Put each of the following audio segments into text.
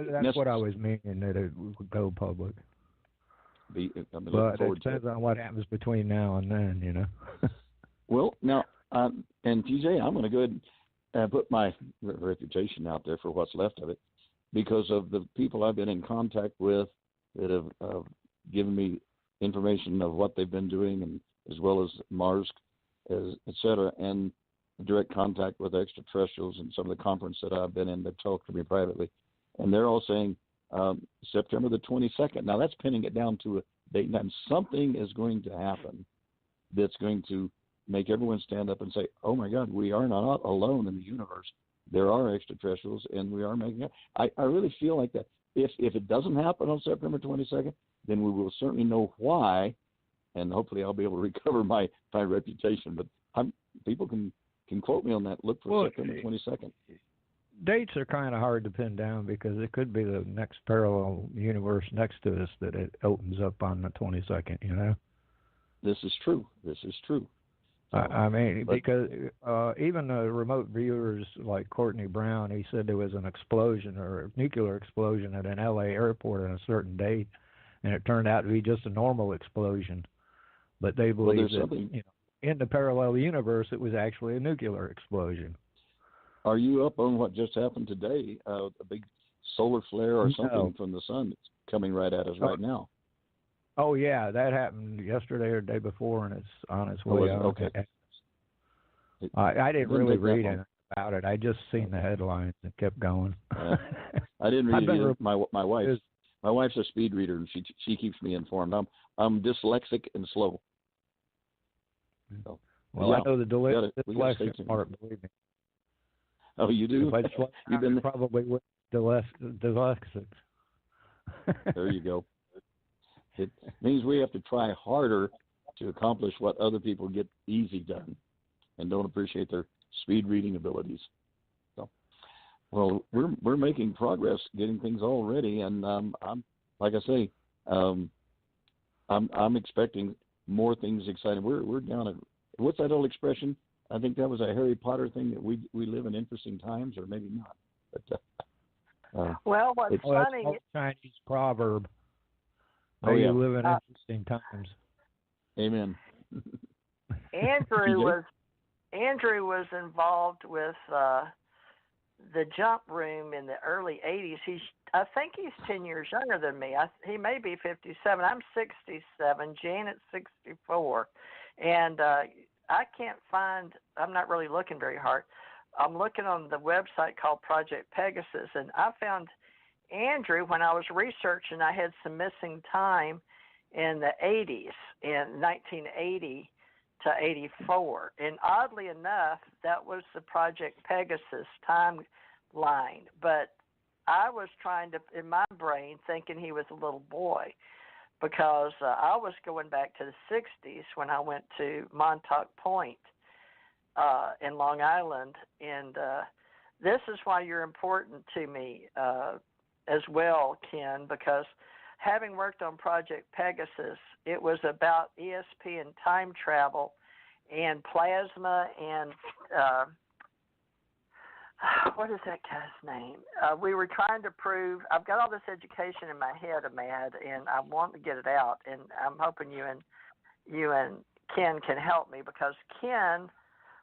that's what I was meaning, that it would go public. But it depends on what happens between now and then, Well, now, and TJ, I'm going to go ahead and put my reputation out there for what's left of it, because of the people I've been in contact with that have given me information of what they've been doing, and as well as Mars, et cetera, and direct contact with extraterrestrials and some of the conference that I've been in that talk to me privately. And they're all saying September the 22nd. Now, that's pinning it down to a date, and something is going to happen that's going to make everyone stand up and say, oh, my God, we are not alone in the universe. There are extraterrestrials, and we are making it. I really feel like that. If it doesn't happen on September 22nd, then we will certainly know why, and hopefully I'll be able to recover my reputation. But people can quote me on that. Look for September 22nd. Dates are kind of hard to pin down because it could be the next parallel universe next to us that it opens up on the 22nd, This is true. Because even the remote viewers like Courtney Brown, he said there was an explosion or a nuclear explosion at an L.A. airport on a certain date, and it turned out to be just a normal explosion. But they believe that, in the parallel universe, it was actually a nuclear explosion. Are you up on what just happened today? A big solar flare or something from the sun that's coming right at us right now. Oh, yeah, that happened yesterday or the day before, and it's on its way out. Okay. I didn't really read anything about it. I just seen the headlines and kept going. I didn't read it either. My wife's a speed reader, and she keeps me informed. I'm dyslexic and slow. So, well, I know the dyslexic part, believe me. Oh, you do? You've been probably with dyslexic. There you go. It means we have to try harder to accomplish what other people get easy done and don't appreciate their speed reading abilities. So, well, we're making progress getting things all ready, and I'm like I say, I'm expecting more things exciting. We're down at, what's that old expression? I think that was a Harry Potter thing, that we live in interesting times, or maybe not. But well, what's funny? That's a Chinese proverb. You live in interesting times. Amen. Andrew was involved with the jump room in the early 80s. I think he's 10 years younger than me. He may be 57. I'm 67. Janet's 64. And I can't find, I'm not really looking very hard. I'm looking on the website called Project Pegasus, and I found Andrew when I was researching. I had some missing time in the 80s, in 1980 to 84. And oddly enough, that was the Project Pegasus timeline. But I was trying to, in my brain, thinking he was a little boy, because I was going back to the 60s when I went to Montauk Point in Long Island. And this is why you're important to me as well, Ken, because having worked on Project Pegasus, it was about ESP and time travel and plasma and what is that guy's name? We were trying to prove, I've got all this education in my head, Ahmad, and I want to get it out, and I'm hoping you and Ken can help me, because Ken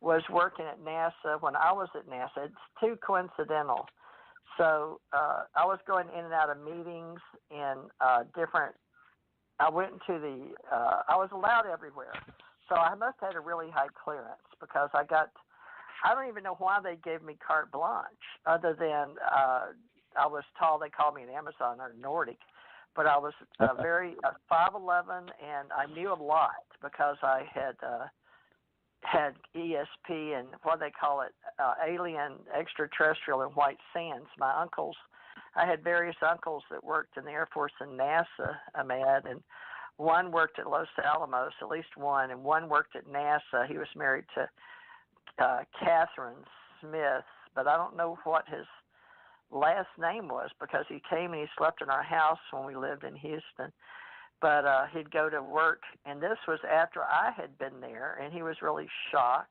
was working at NASA when I was at NASA. It's too coincidental. So I was going in and out of meetings and I went into I was allowed everywhere. So I must have had a really high clearance, because I don't even know why they gave me carte blanche, other than I was tall. They called me an Amazon or Nordic, but I was very 5'11", and I knew a lot because I had ESP and what they call it, alien, extraterrestrial, and white sands. My uncles, I had various uncles that worked in the Air Force and NASA, Ahmad, and one worked at Los Alamos, at least one, and one worked at NASA. He was married to Catherine Smith, but I don't know what his last name was, because he came and he slept in our house when we lived in Houston. But he'd go to work, and this was after I had been there, and he was really shocked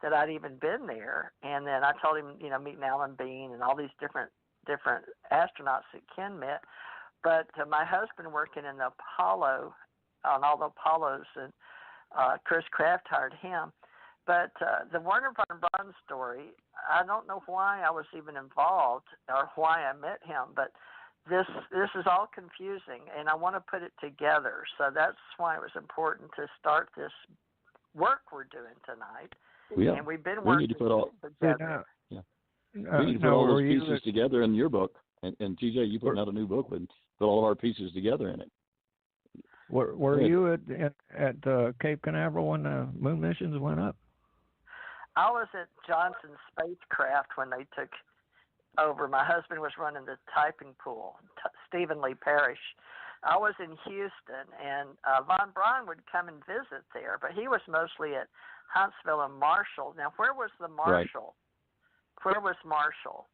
that I'd even been there. And then I told him, meeting Alan Bean and all these different different astronauts that Ken met. But my husband working in the Apollo, on all the Apollos, and Chris Kraft hired him. But the Werner von Braun story, I don't know why I was even involved or why I met him, but this is all confusing, and I want to put it together. So that's why it was important to start this work we're doing tonight. Yeah. And we've been we working need to put all together. we need to put all those pieces together in your book. And TJ, you putting out a new book with put all of our pieces together in it. Were you at Cape Canaveral when the moon missions went up? I was at Johnson Spacecraft when they took over. My husband was running the typing pool, Stephen Lee Parrish. I was in Houston, and von Braun would come and visit there, but he was mostly at Huntsville and Marshall. Now, where was the Marshall? Right. Where was Marshall?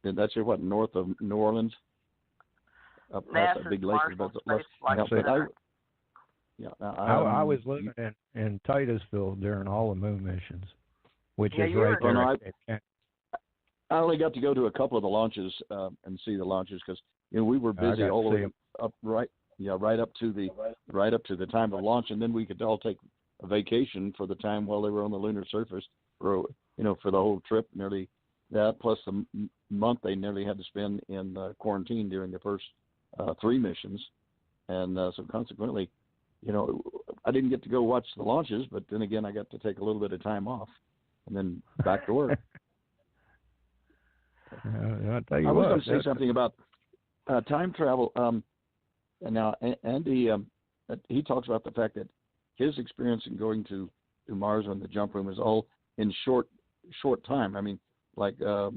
That's what, north of New Orleans? Up past that big lake. I was living in Titusville during all the moon missions, which is right there. I only got to go to a couple of the launches and see the launches because we were busy all the way up right up to the time of launch, and then we could all take a vacation for the time while they were on the lunar surface for the whole trip. Nearly that plus the month they nearly had to spend in quarantine during the first 3 missions, and so consequently, I didn't get to go watch the launches, but then again, I got to take a little bit of time off and then back to work. I'll tell you I was going to say something about time travel. And now Andy, he talks about the fact that his experience in going to Mars on the jump room is all in short time. I mean, like a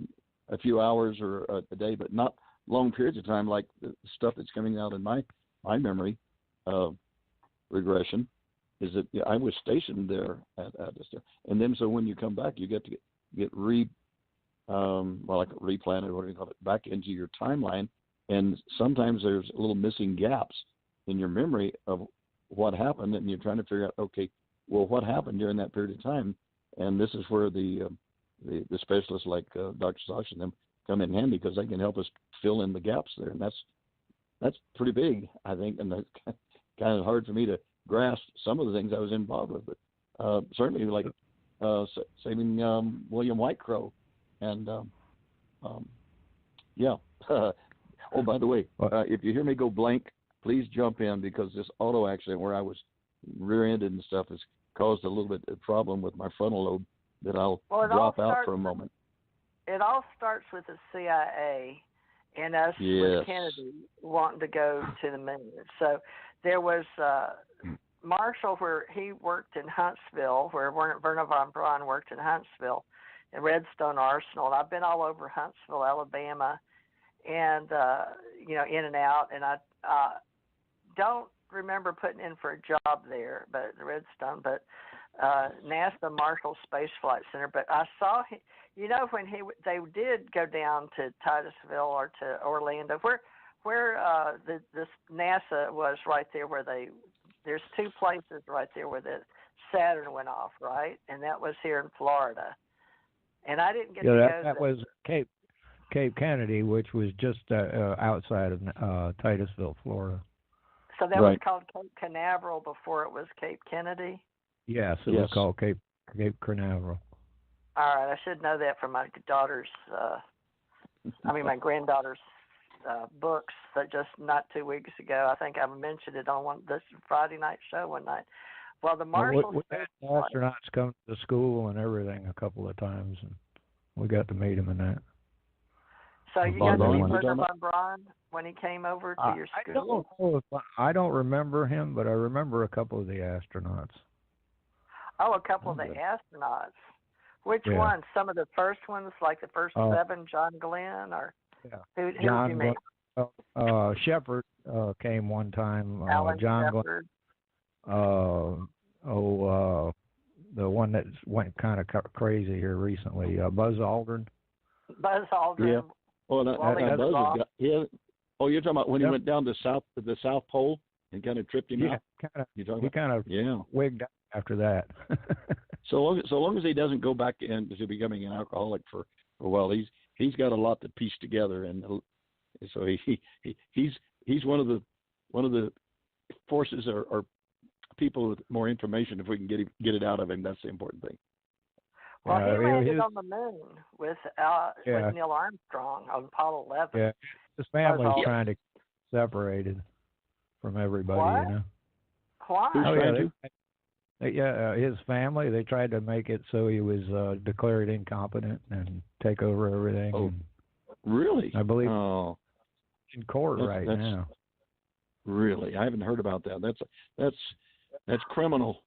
few hours or a day, but not long periods of time, like the stuff that's coming out in my memory regression is that I was stationed there at this, and then so when you come back, you get to get replanted, what do you call it, back into your timeline, and sometimes there's little missing gaps in your memory of what happened, and you're trying to figure out, okay, well, what happened during that period of time, and this is where the specialists like Dr. Sasha and them come in handy because they can help us fill in the gaps there, and that's pretty big, I think, and that's kind of hard for me to grasp some of the things I was involved with, but certainly like saving William Whitecrow, and oh, by the way, if you hear me go blank, please jump in because this auto accident where I was rear-ended and stuff has caused a little bit of problem with my frontal lobe that I'll drop out for a moment. It all starts with the CIA and us with Kennedy wanting to go to the moon. So there was Marshall, where he worked in Huntsville, where Werner von Braun worked in Huntsville, and Redstone Arsenal. And I've been all over Huntsville, Alabama, and in and out. And I don't remember putting in for a job there, but Redstone, but NASA Marshall Space Flight Center. But I saw him, when they did go down to Titusville or to Orlando, where this NASA was right there, where there's 2 places right there where the Saturn went off, right, and that was here in Florida. And I didn't get to go. That was Cape Kennedy, which was just outside of Titusville, Florida. So that was called Cape Canaveral before it was Cape Kennedy? Yes, it was called Cape Canaveral. All right, I should know that from my daughter's, my granddaughter's books that just not 2 weeks ago. I think I mentioned it on this Friday night show one night. Well, the Marshall we had astronauts come to the school and everything a couple of times, and we got to meet him in that. So you got to meet Werner von Braun when he came over to your school? I don't remember him, but I remember a couple of the astronauts. Oh, a couple of the astronauts. Which ones? Some of the first ones, like the first 7, John Glenn, or who did you meet? Shepard came one time. Alan John Shepard. Glenn. The one that went kind of crazy here recently, Buzz Aldrin. Buzz Aldrin. Yeah. Oh, Buzz is Oh, you're talking about when he went down to the South Pole and kind of tripped him out? He kind of wigged out after that. So long as he doesn't go back into becoming an alcoholic for a while, he's got a lot to piece together, and so he's one of the forces or people with more information. If we can get it out of him, that's the important thing. Well, he landed on the moon with Neil Armstrong on Apollo 11. Yeah, his family's trying to get separated from everybody. What? You know. Why? Who's trying to? His family. They tried to make it so he was declared incompetent and take over everything. Oh, really? I believe. Oh, in court that's now. Really, I haven't heard about that. That's criminal.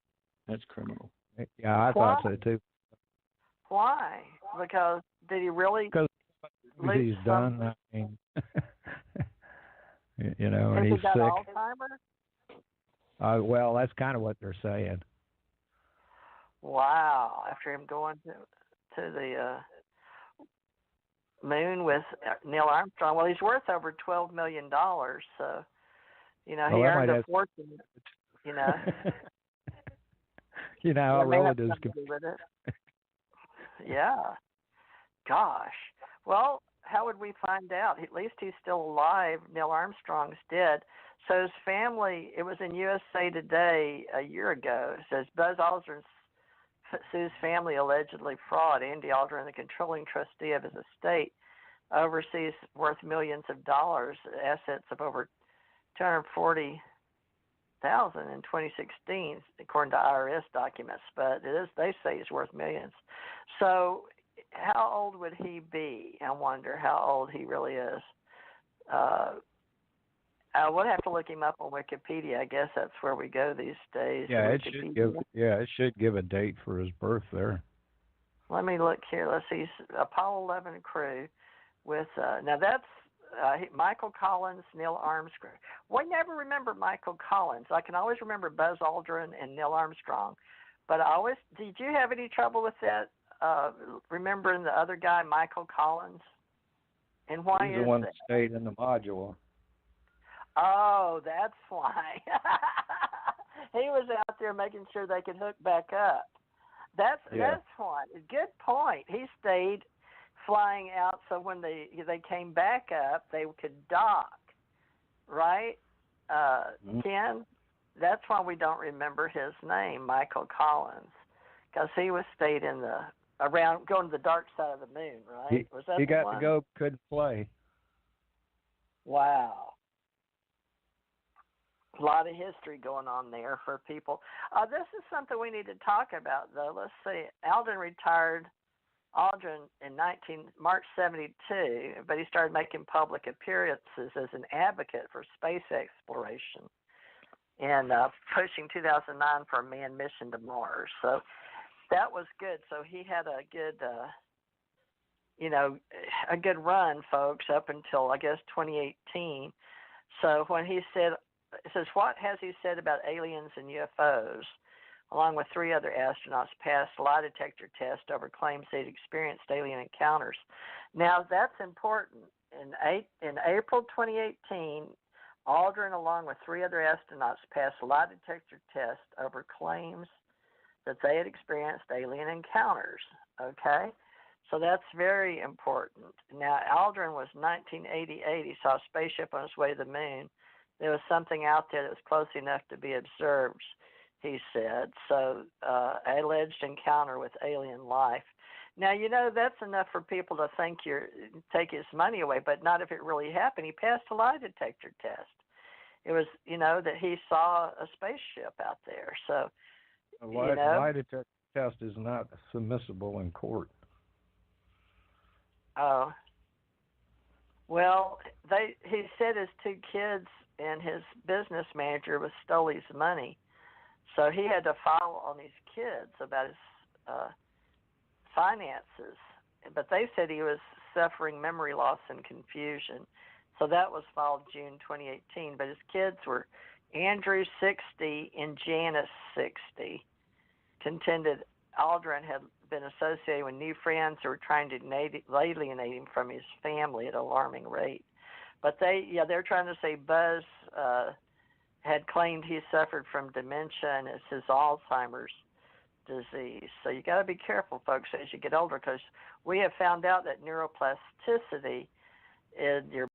That's criminal. Yeah, I thought so too. Why? Because did he really? Because he's done. I mean, you know, and he's sick. Alzheimer's? Well, that's kind of what they're saying. Wow! After him going to the moon with Neil Armstrong, well, he's worth over $12 million. So, you know, he earned a fortune. You know. You know how relatives can. Yeah. Gosh. Well, how would we find out? At least he's still alive. Neil Armstrong's dead. So his family, it was in USA Today a year ago. It says Buzz Aldrin sues family allegedly fraud. Andy Aldrin, the controlling trustee of his estate, overseas worth millions of dollars, assets of over $240,000 in 2016, according to IRS documents. But they say he's worth millions. So how old would he be? I wonder how old he really is. I would have to look him up on Wikipedia. I guess that's where we go these days. Yeah, it should give a date for his birth there. Let me look here. Let's see. Apollo 11 crew with now that's Michael Collins, Neil Armstrong. We never remember Michael Collins. I can always remember Buzz Aldrin and Neil Armstrong, but did you have any trouble with that? Remembering the other guy, Michael Collins, and why He's the one that stayed in the module. Oh, that's why. He was out there making sure they could hook back up. That's why. Good point. He stayed flying out so when they came back up, they could dock. Right, Ken? That's why we don't remember his name, Michael Collins, because he stayed in around going to the dark side of the moon. Right? He got to go, couldn't play. Wow. A lot of history going on there for people. This is something we need to talk about, though. Let's see. Aldrin retired in March 72, but he started making public appearances as an advocate for space exploration and pushing 2009 for a manned mission to Mars. So that was good. So he had a good, a good run, folks, up until, I guess, 2018. So when he said, it says, what has he said about aliens and UFOs? Along with 3 other astronauts passed lie detector test over claims they'd experienced alien encounters. Now, that's important. In April 2018, Aldrin, along with 3 other astronauts, passed lie detector test over claims that they had experienced alien encounters. Okay? So that's very important. Now, Aldrin was 1988. He saw a spaceship on its way to the moon. There was something out there that was close enough to be observed, he said. So, alleged encounter with alien life. Now, that's enough for people to think take his money away, but not if it really happened. He passed a lie detector test. It was, that he saw a spaceship out there. So, a lie detector test is not submissible in court. Oh. Well, he said his 2 kids and his business manager stole his money. So he had to file on his kids about his finances. But they said he was suffering memory loss and confusion. So that was filed June 2018. But his kids were Andrew, 60, and Janice, 60. Contended Aldrin had been associated with new friends who were trying to alienate him from his family at an alarming rate. But they're trying to say Buzz had claimed he suffered from dementia and it's his Alzheimer's disease. So you got to be careful, folks, as you get older, because we have found out that neuroplasticity in your